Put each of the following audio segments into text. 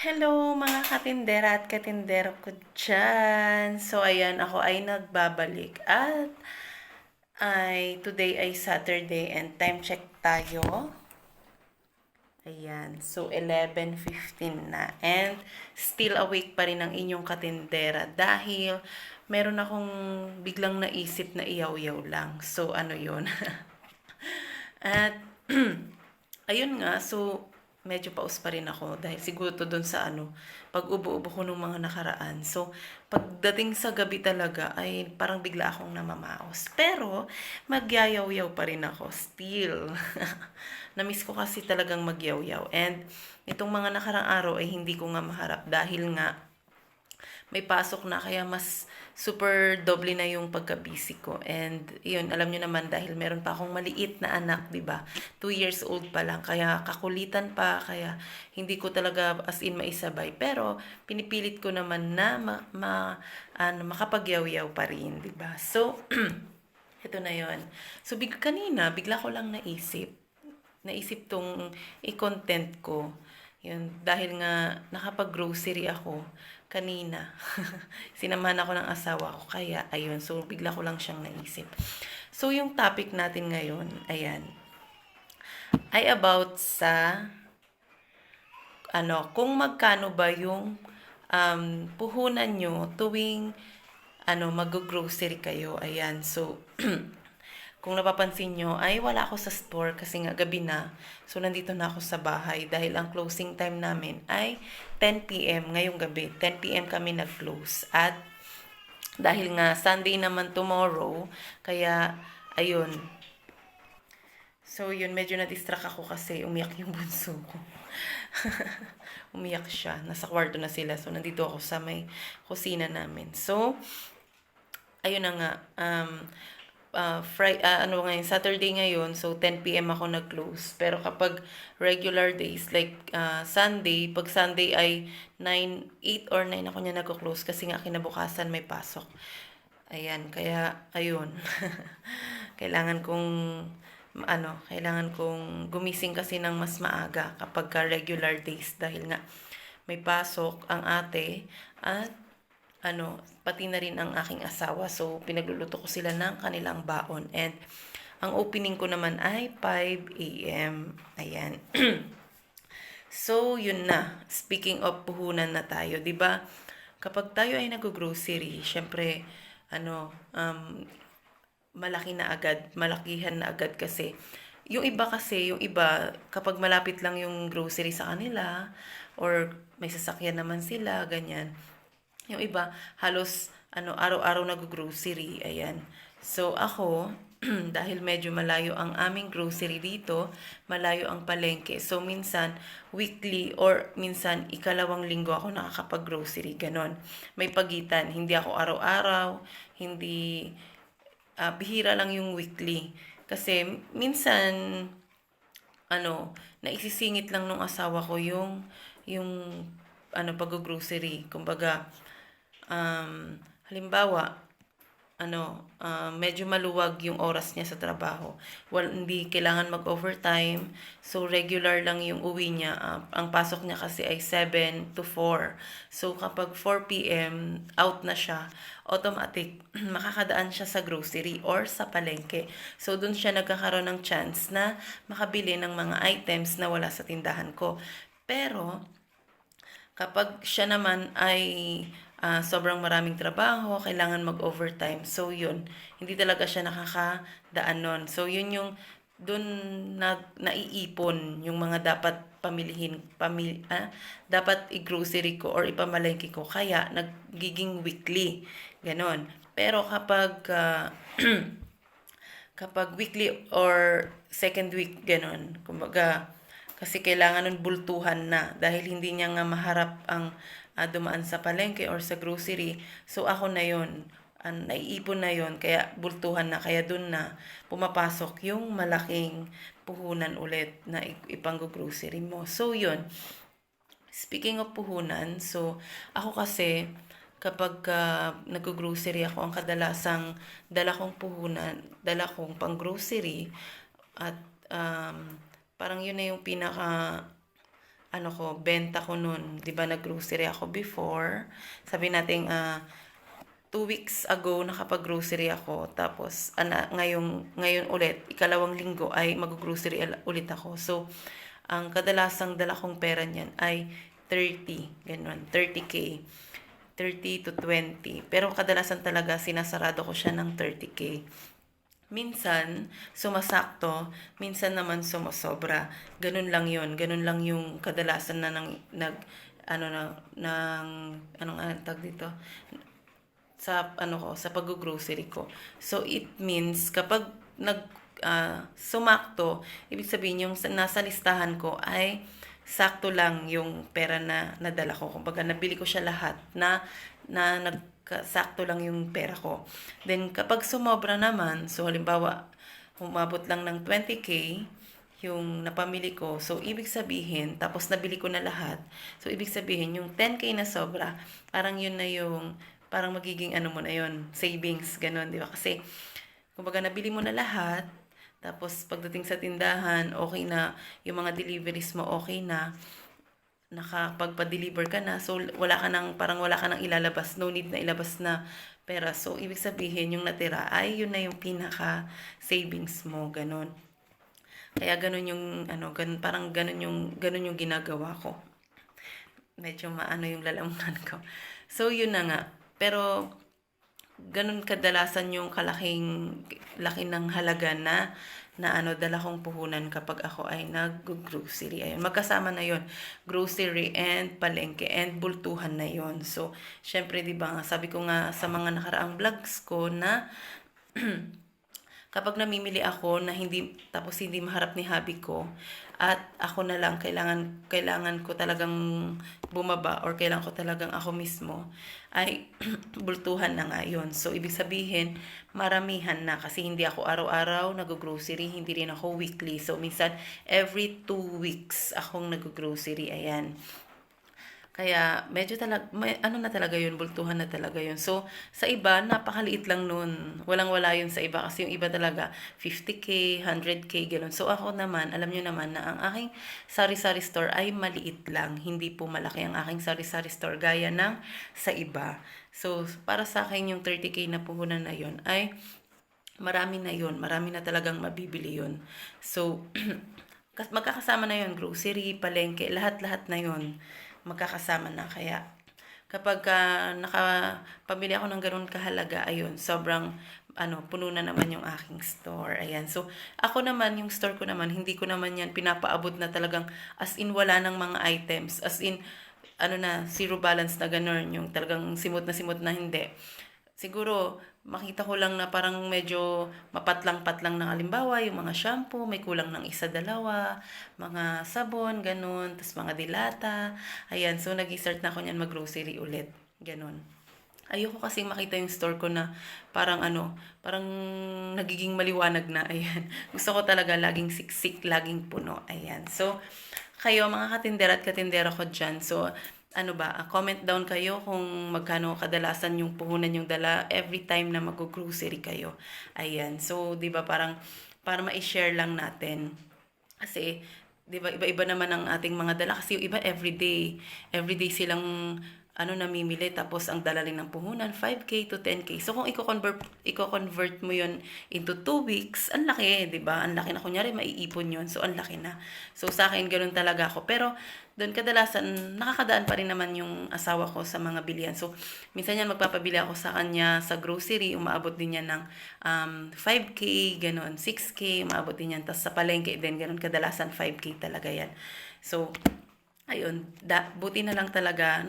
Hello mga katindera at katindero ko dyan. So ayan, ako ay nagbabalik at today ay Saturday and time check tayo. Ayan, so 11:15 na and still awake pa rin ang inyong katindera dahil meron akong biglang naisip na iyaw-yaw lang. So ano yun? At ayun nga, so medyo paus pa rin ako dahil siguro to doon sa pag-ubo-ubo ko nung mga nakaraan. So, pagdating sa gabi talaga ay parang bigla akong namamaos. Pero, magyayaw-yaw pa rin ako still. Namiss ko kasi talagang magyaw-yaw. And, itong mga nakarang araw ay hindi ko nga maharap dahil nga may pasok na kaya mas super doble na yung pagka-busy ko. And yun, alam nyo naman dahil meron pa akong maliit na anak, 'di ba? 2 years old pa lang, kaya kakulitan pa, kaya hindi ko talaga as in maisabay. Pero pinipilit ko naman na makapagyaw-yaw pa rin, 'di ba? So ito na 'yon. So kanina bigla ko lang naisip tong i-content ko. Yun, dahil nga nakapag-grocery ako kanina. Sinamahan ako ng asawa ko, kaya ayun, so bigla ko lang siyang naisip. So yung topic natin ngayon, ayan, ay about sa kung magkano ba yung puhunan nyo tuwing mag-grocery kayo. Ayan, so kung napapansin nyo, ay wala ako sa store kasi nga gabi na. So, nandito na ako sa bahay dahil ang closing time namin ay 10 p.m. ngayong gabi. 10 p.m. kami nag-close. At dahil nga Sunday naman tomorrow, kaya ayun. So, yun, medyo na-distract ako kasi umiyak yung bunso ko. Umiyak siya. Nasa kwarto na sila. So, nandito ako sa may kusina namin. So, ayun na nga. Saturday ngayon, so 10 p.m. ako nag-close. Pero kapag regular days, like Sunday, pag Sunday ay 8 or 9 ako niya nag-close kasi nga kinabukasan may pasok. Ayan, kaya, ayun. Kailangan kong gumising kasi ng mas maaga kapag regular days dahil nga may pasok ang ate at pati na rin ang aking asawa. So, pinagluluto ko sila ng kanilang baon. And, ang opening ko naman ay 5 a.m. Ayan. So, yun na. Speaking of puhunan na tayo, 'di ba? Kapag tayo ay nag-grocery, syempre, malakihan na agad kasi. Yung iba, kapag malapit lang yung grocery sa kanila, or may sasakyan naman sila, ganyan, yung iba, halos araw-araw nag-grocery. Ayan. So, ako, dahil medyo malayo ang aming grocery dito, malayo ang palengke. So, minsan, weekly or minsan, ikalawang linggo ako nakakapag-grocery. Ganon. May pagitan. Hindi ako araw-araw. Hindi, bihira lang yung weekly. Kasi, minsan, naisisingit lang nung asawa ko yung pag-grocery. Kumbaga, halimbawa, medyo maluwag yung oras niya sa trabaho. Well, hindi kailangan mag-overtime. So, regular lang yung uwi niya. Ang pasok niya kasi ay 7 to 4. So, kapag 4 p.m., out na siya, automatic, makakadaan siya sa grocery or sa palengke. So, dun siya nagkakaroon ng chance na makabili ng mga items na wala sa tindahan ko. Pero, kapag siya naman ay sobrang maraming trabaho, kailangan mag-overtime. So, yun. Hindi talaga siya nakakadaan nun. So, yun yung dun naiipon yung mga dapat dapat i-grocery ko or ipamalengke ko. Kaya, nagiging weekly. Ganon. Pero kapag weekly or second week, ganon. Kumbaga, kasi kailangan nun bultuhan na dahil hindi niya nga maharap ang dumaan sa palengke or sa grocery. So, ako na yun. Naiipon na yun. Kaya bultuhan na. Kaya dun na pumapasok yung malaking puhunan ulit na ipang-grocery mo. So, yun. Speaking of puhunan, so, ako kasi, kapag nag-grocery ako, ang kadalasang dala kong pang-grocery at parang yun na yung ano ko, benta ko nun. 'Di ba nag-grocery ako before? Sabi natin 2 weeks ago nakapag-grocery ako. Tapos ngayon ulit, ikalawang linggo ay mag-grocery ulit ako. So, ang kadalasang dala kong pera niyan ay 30, ganun, 30K. 30 to 20. Pero kadalasan talaga sinasarado ko siya ng 30K. Minsan, sumasakto, minsan naman sumasobra. Ganun lang yun. Ganun lang yung kadalasan na anong tag dito? Sa pag-grocery ko. So, it means, kapag sumakto, ibig sabihin yung nasa listahan ko ay sakto lang yung pera na nadala ko. Kumbaga, nabili ko siya lahat na sakto lang yung pera ko. Then, kapag sumobra naman, so halimbawa, umabot lang ng 20K, yung napamili ko. So, ibig sabihin, tapos nabili ko na lahat. So, ibig sabihin, yung 10K na sobra, parang yun na yung, parang magiging mo na yun, savings, ganun, di ba? Kasi, kumbaga, nabili mo na lahat, tapos pagdating sa tindahan, okay na, yung mga deliveries mo, okay na, nakapagpa-deliver ka na, so wala ka nang ilalabas, no need na ilabas na pera. So, ibig sabihin, yung natira ay yun na yung pinaka savings mo, ganun. Kaya ganun yung parang ganun yung ginagawa ko. Medyo maano yung lalamunan ko. So, yun na nga. Pero ganun kadalasan yung laki ng halaga na dala kong puhunan kapag ako ay nag-grocery. Ayun, magkasama na yon, grocery and palengke and bultuhan na yon. So, syempre, di ba, sabi ko nga sa mga nakaraang vlogs ko na kapag namimili ako na hindi maharap ni hubby ko at ako na lang kailangan ko talagang bumaba or kailangan ko talagang ako mismo ay bultuhan na nga yun. So, ibig sabihin, maramihan na kasi hindi ako araw-araw nag-grocery, hindi rin ako weekly. So, minsan, every 2 weeks akong nag-grocery. Ayan. Kaya medyo na talaga yun, bultuhan na talaga yun. So, sa iba, napakaliit lang nun. Walang-wala yun sa iba kasi yung iba talaga 50K, 100K, gano'n. So, ako naman, alam nyo naman na ang aking sari-sari store ay maliit lang. Hindi po malaki ang aking sari-sari store gaya ng sa iba. So, para sa akin yung 30K na puhunan na yun ay marami na yun. Marami na talagang mabibili yun. So, magkakasama na yun, grocery, palengke, lahat-lahat na yun magkakasama na. Kaya kapag nakapamili ako ng ganun kahalaga, ayun, sobrang puno na naman yung aking store. Ayan. So, ako naman, yung store ko naman, hindi ko naman yan pinapaabot na talagang as in wala ng mga items. As in, zero balance na ganun. Yung talagang simot na hindi. Siguro, makita ko lang na parang medyo mapatlang-patlang ng halimbawa, yung mga shampoo, may kulang ng isa, dalawa, mga sabon, ganun, tas mga dilata. Ayan, so nag-start na ako niyan mag-grocery ulit. Ganun. Ayoko kasi makita yung store ko na parang parang nagiging maliwanag na. Ayan. Gusto ko talaga laging siksik, laging puno. Ayan. So, kayo mga katindera at katindera ko dyan. So, comment down kayo kung magkano kadalasan yung puhunan yung dala every time na mag-grocery kayo. Ayan. So, 'di ba parang para ma-share lang natin. Kasi 'di ba iba-iba naman ang ating mga dala kasi yung iba everyday. Everyday silang namimili tapos ang dala rin ng puhunan 5K to 10K. So kung i-convert mo 'yon into 2 weeks, ang laki, 'di ba? Ang laki na, kunyari maiipon 'yon. So ang laki na. So sa akin ganoon talaga ako. Pero doon kadalasan nakakadaan pa rin naman yung asawa ko sa mga bilihan. So minsan yan magpapabili ako sa kanya sa grocery, umaabot din yan ng 5K, ganoon, 6K, umaabot din yan. Tapos sa palengke din ganoon kadalasan 5K talaga yan. So ayun, buti na lang talaga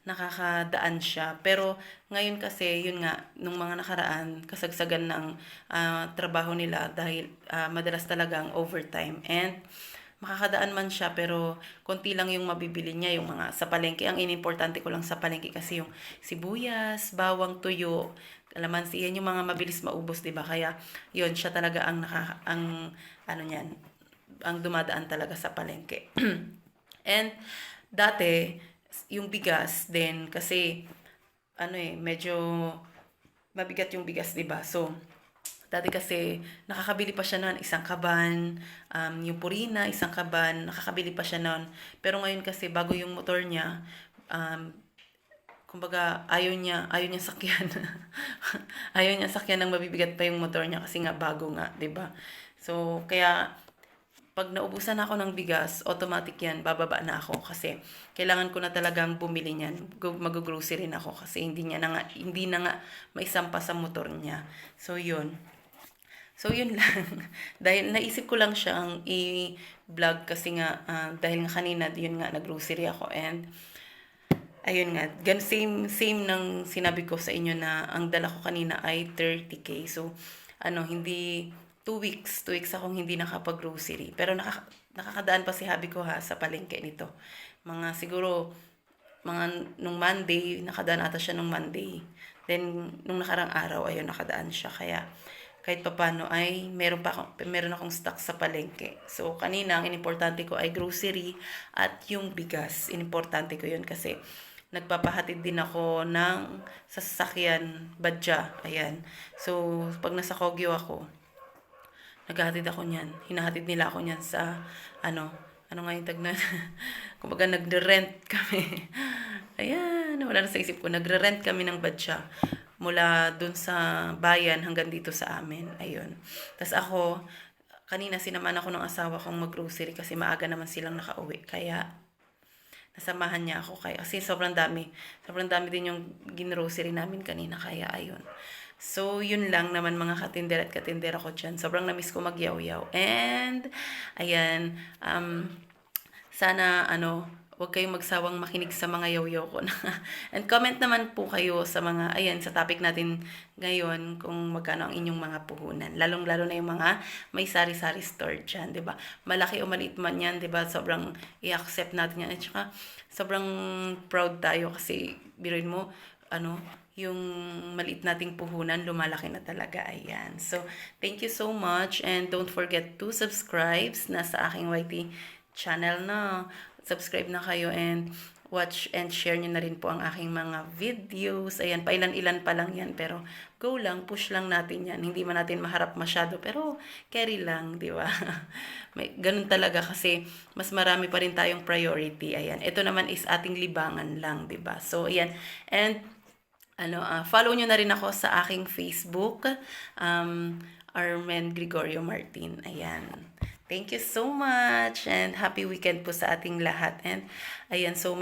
nakakadaan siya. Pero ngayon kasi, yun nga, nung mga nakaraan, kasagsagan ng trabaho nila dahil madalas talaga ang overtime. And makakadaan man siya, pero konti lang yung mabibili niya, yung mga sa palengke. Ang inimportante ko lang sa palengke kasi yung sibuyas, bawang, tuyo, kalamansi, yan yung mga mabilis maubos, 'di ba? Kaya yun, siya talaga ang niyan, ang dumadaan talaga sa palengke. And dati, yung bigas din, kasi medyo mabigat yung bigas, 'di ba? So, Dati kasi, nakakabili pa siya noon, isang kaban, yung Purina, isang kaban, nakakabili pa siya noon. Pero ngayon kasi, bago yung motor niya, um, kumbaga, ayaw niya sakyan. Ayaw niya sakyan ng mabibigat pa yung motor niya kasi nga bago nga, 'di ba? So, kaya pag naubusan ako ng bigas, automatic yan, bababa na ako kasi kailangan ko na talagang bumili niyan. Mag-grocery na ako kasi hindi na nga maisampa sa motor niya. So, yun. So, yun lang. Dahil naisip ko lang siyang i-vlog kasi nga, dahil nga kanina, yun nga, nag-grocery ako and ayun nga, same ng sinabi ko sa inyo na ang dala ko kanina ay 30K. So, hindi 2 weeks akong hindi nakapag-grocery. Pero nakakadaan pa si habi ko ha sa palengke nito. Siguro, nung Monday, nakadaan ata siya nung Monday. Then, nung nakarang araw, ayun, nakadaan siya. Kaya, kahit papano ay meron akong stock sa palengke. So, kanina, ang importante ko ay grocery at yung bigas. Importante ko yun kasi nagpapahatid din ako ng sasakyan, badya, ayan. So, pag nasa Kogyo ako, naghahatid ako niyan. Hinahatid nila ako niyan sa, ano nga yung tagnan, kumbaga nagre-rent kami. Ayan, wala na sa isip ko, nagre-rent kami ng badya mula dun sa bayan hanggang dito sa amin, ayun. Tapos ako, kanina sinaman ako ng asawa kong mag-grocery kasi maaga naman silang nakauwi, kaya nasamahan niya ako kasi sobrang dami din yung ginrocery namin kanina kaya ayun. So, yun lang naman mga katinder at katindera ko dyan. Sobrang namiss ko magyaw-yaw. And, ayan, sana, huwag kayong magsawang makinig sa mga yaw-yaw ko na. And comment naman po kayo sa sa topic natin ngayon kung magkano ang inyong mga puhunan. Lalong-lalo na yung mga may sari-sari store dyan, di ba? Malaki o maliit man yan, di ba? Sobrang i-accept natin yan. At saka, sobrang proud tayo kasi, biruin mo, yung maliit nating puhunan, lumalaki na talaga. Ayan. So, thank you so much and don't forget to subscribe na sa aking YT channel na. Subscribe na kayo and watch and share nyo na rin po ang aking mga videos. Ayan, pailan-ilan pa lang yan pero go lang, push lang natin yan. Hindi man natin maharap masyado pero carry lang, di ba? Ganun talaga kasi mas marami pa rin tayong priority. Ayan, ito naman is ating libangan lang, di ba? So, ayan. And follow nyo na rin ako sa aking Facebook, Armen Gregorio Martin. Ayan. Thank you so much and happy weekend po sa ating lahat. And ayan, so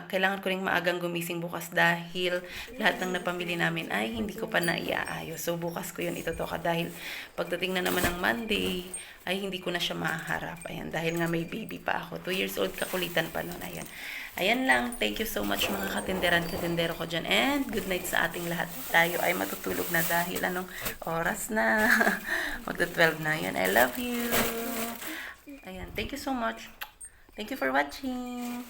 kailangan ko ring maagang gumising bukas dahil lahat ng napamili namin ay hindi ko pa naiaayos. So bukas ko yun itotoka dahil pagdating na naman ng Monday ay hindi ko na siya maharap. Ayan, dahil nga may baby pa ako. 2 years old, kakulitan pa nun. Ayan. Ayan lang. Thank you so much mga katindero ko dyan. And good night sa ating lahat. Tayo ay matutulog na dahil oras na. Magta-12 na. Ayan. I love you. Ayan. Thank you so much. Thank you for watching.